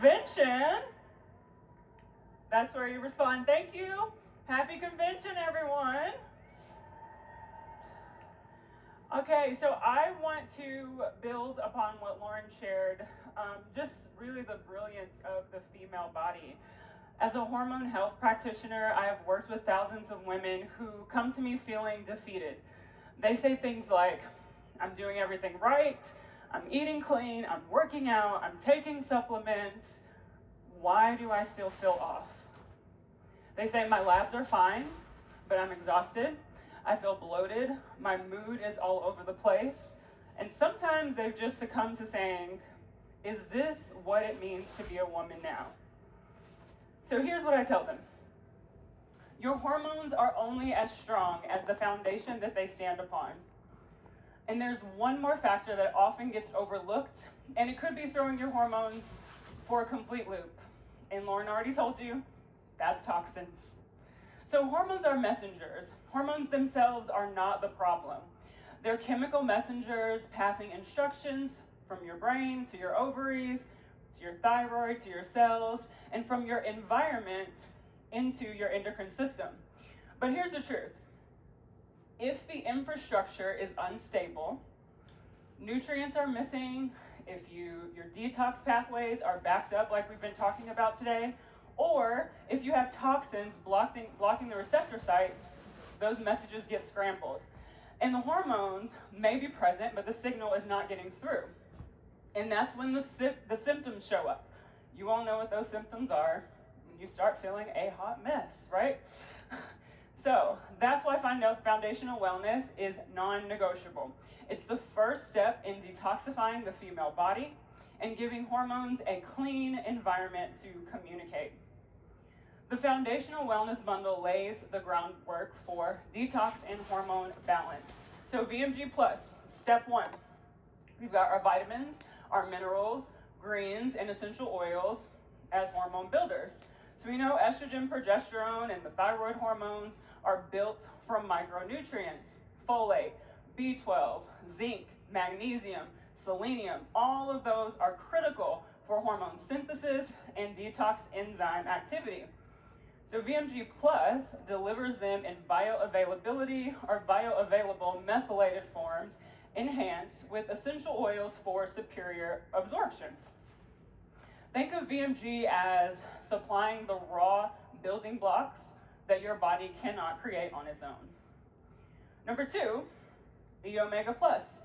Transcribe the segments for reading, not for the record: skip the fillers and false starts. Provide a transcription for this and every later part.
convention. That's where you respond, thank you. Happy convention, everyone. Okay, so I want to build upon what Lauren shared, just really the brilliance of the female body. As a hormone health practitioner, I have worked with thousands of women who come to me feeling defeated. They say things like, I'm doing everything right, I'm eating clean, I'm working out, I'm taking supplements. Why do I still feel off? They say my labs are fine, but I'm exhausted. I feel bloated, my mood is all over the place, and sometimes they've just succumbed to saying, is this what it means to be a woman now? So here's what I tell them. Your hormones are only as strong as the foundation that they stand upon. And there's one more factor that often gets overlooked, and it could be throwing your hormones for a complete loop. And Lauren already told you, that's toxins. So hormones are messengers. Hormones themselves are not the problem. They're chemical messengers passing instructions from your brain to your ovaries, to your thyroid, to your cells, and from your environment into your endocrine system. But here's the truth. If the infrastructure is unstable, nutrients are missing, if your detox pathways are backed up like we've been talking about today, or if you have toxins blocking the receptor sites, those messages get scrambled. And the hormone may be present, but the signal is not getting through. And that's when the symptoms show up. You all know what those symptoms are when you start feeling a hot mess, right? So that's why foundational wellness is non-negotiable. It's the first step in detoxifying the female body and giving hormones a clean environment to communicate. The Foundational Wellness Bundle lays the groundwork for detox and hormone balance. So VMG Plus, step 1. We've got our vitamins, our minerals, greens, and essential oils as hormone builders. So we know estrogen, progesterone, and the thyroid hormones are built from micronutrients. Folate, B12, zinc, magnesium, selenium, all of those are critical for hormone synthesis and detox enzyme activity. So VMG Plus delivers them in bioavailability or bioavailable methylated forms, enhanced with essential oils for superior absorption. Think of VMG as supplying the raw building blocks that your body cannot create on its own. Number 2, the Omega Plus.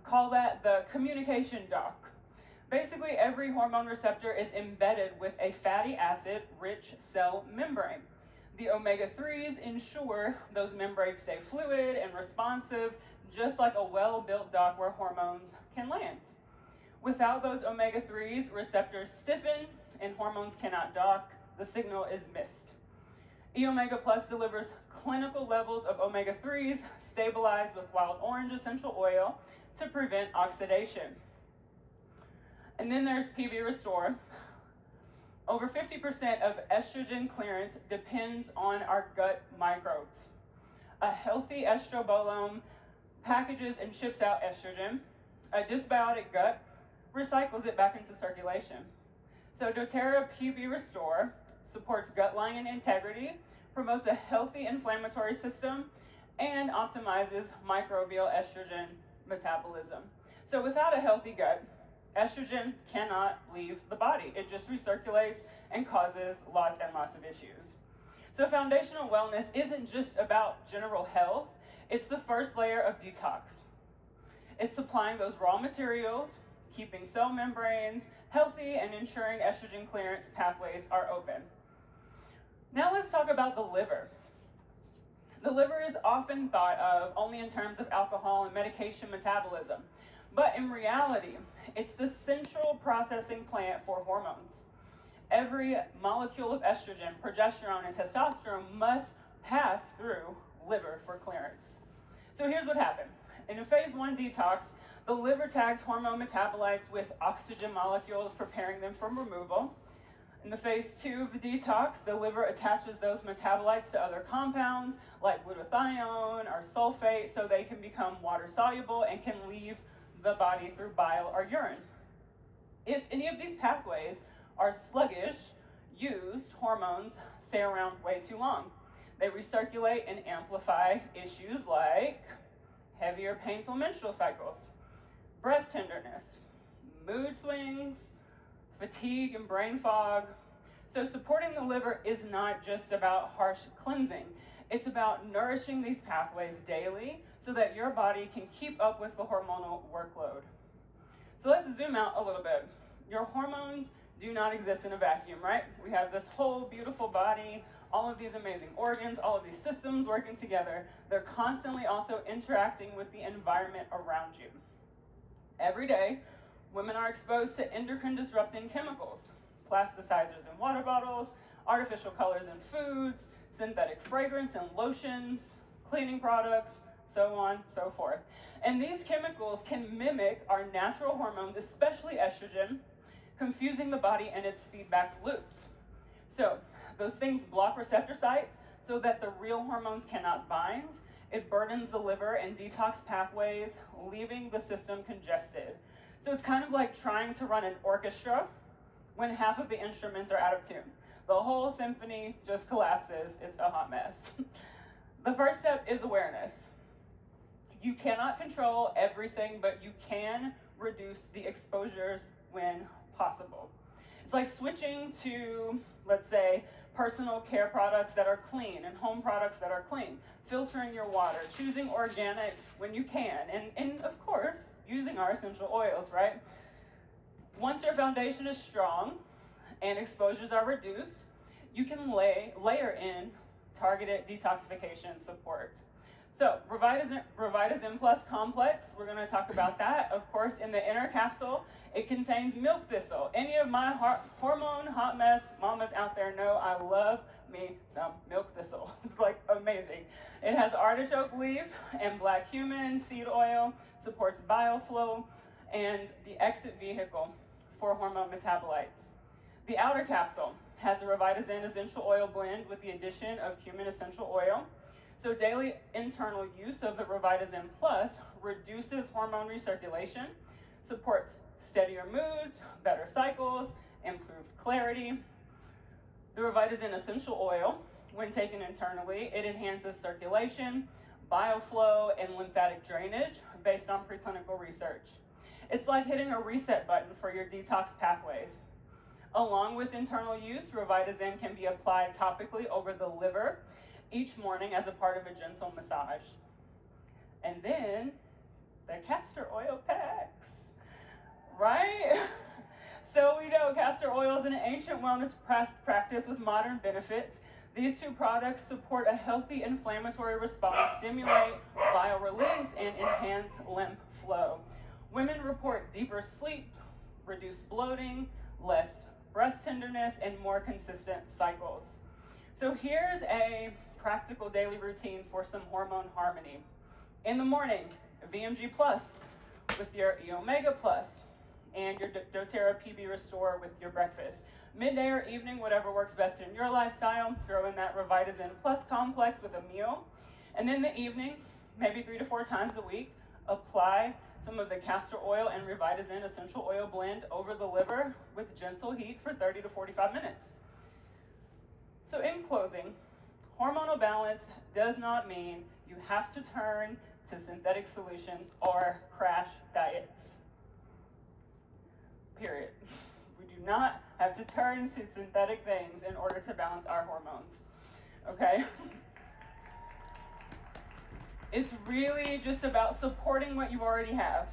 Call that the communication dock. Basically, every hormone receptor is embedded with a fatty acid-rich cell membrane. The omega-3s ensure those membranes stay fluid and responsive, just like a well-built dock where hormones can land. Without those omega-3s, receptors stiffen and hormones cannot dock. The signal is missed. E-Omega Plus delivers clinical levels of omega-3s stabilized with wild orange essential oil to prevent oxidation. And then there's PB Restore. Over 50% of estrogen clearance depends on our gut microbes. A healthy estrobolome packages and ships out estrogen. A dysbiotic gut recycles it back into circulation. So dōTERRA PB Restore supports gut lining integrity, promotes a healthy inflammatory system, and optimizes microbial estrogen metabolism. So without a healthy gut, estrogen cannot leave the body. It just recirculates and causes lots and lots of issues. So foundational wellness isn't just about general health, it's the first layer of detox. It's supplying those raw materials, keeping cell membranes healthy, and ensuring estrogen clearance pathways are open. Now let's talk about the liver. The liver is often thought of only in terms of alcohol and medication metabolism, but in reality, it's the central processing plant for hormones. Every molecule of estrogen, progesterone, and testosterone must pass through liver for clearance. So here's what happened. In a phase 1 detox, the liver tags hormone metabolites with oxygen molecules, preparing them for removal. In the phase 2 of the detox, the liver attaches those metabolites to other compounds like glutathione or sulfate so they can become water soluble and can leave the body through bile or urine. If any of these pathways our sluggish, used hormones stay around way too long. They recirculate and amplify issues like heavier, painful menstrual cycles, breast tenderness, mood swings, fatigue and brain fog. So supporting the liver is not just about harsh cleansing. It's about nourishing these pathways daily so that your body can keep up with the hormonal workload. So let's zoom out a little bit. Your hormones do not exist in a vacuum, right? We have this whole beautiful body, all of these amazing organs, all of these systems working together. They're constantly also interacting with the environment around you. Every day, women are exposed to endocrine disrupting chemicals, plasticizers in water bottles, artificial colors in foods, synthetic fragrance and lotions, cleaning products, so on, so forth. And these chemicals can mimic our natural hormones, especially estrogen, confusing the body and its feedback loops. So those things block receptor sites so that the real hormones cannot bind. It burdens the liver and detox pathways, leaving the system congested. So it's kind of like trying to run an orchestra when half of the instruments are out of tune. The whole symphony just collapses. It's a hot mess. The first step is awareness. You cannot control everything, but you can reduce the exposures when possible. It's like switching to, let's say, personal care products that are clean and home products that are clean, filtering your water, choosing organic when you can, and of course, using our essential oils, right? Once your foundation is strong and exposures are reduced, you can layer in targeted detoxification support. So, Revitazine Plus Complex, we're going to talk about that. Of course, in the inner capsule, it contains milk thistle. Any of my hormone hot mess mamas out there know I love me some milk thistle. It's like amazing. It has artichoke leaf and black cumin seed oil, supports bile flow, and the exit vehicle for hormone metabolites. The outer capsule has the Revitazine essential oil blend with the addition of cumin essential oil. So daily internal use of the Revitazine Plus reduces hormone recirculation, supports steadier moods, better cycles, improved clarity. The Revitazine essential oil, when taken internally, it enhances circulation, bile flow, and lymphatic drainage based on preclinical research. It's like hitting a reset button for your detox pathways. Along with internal use, Revitazine can be applied topically over the liver each morning as a part of a gentle massage. And then the castor oil packs, right? So we know castor oil is an ancient wellness practice with modern benefits. These two products support a healthy inflammatory response, stimulate bile release, and enhance lymph flow. Women report deeper sleep, reduced bloating, less breast tenderness, and more consistent cycles. So here's a practical daily routine for some hormone harmony. In the morning, VMG Plus with your E Omega Plus and your dōTERRA PB Restore with your breakfast. Midday or evening, whatever works best in your lifestyle, throw in that Revitazine Plus complex with a meal. And then the evening, maybe 3 to 4 times a week, apply some of the castor oil and Revitazine essential oil blend over the liver with gentle heat for 30 to 45 minutes. So in closing, hormonal balance does not mean you have to turn to synthetic solutions or crash diets. Period. We do not have to turn to synthetic things in order to balance our hormones. Okay? It's really just about supporting what you already have.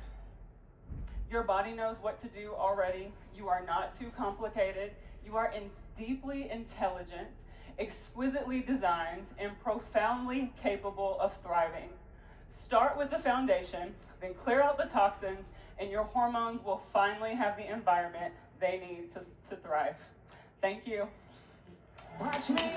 Your body knows what to do already. You are not too complicated. You are deeply intelligent, exquisitely designed, and profoundly capable of thriving. Start with the foundation, then clear out the toxins, and your hormones will finally have the environment they need to thrive. Thank you. Watch me.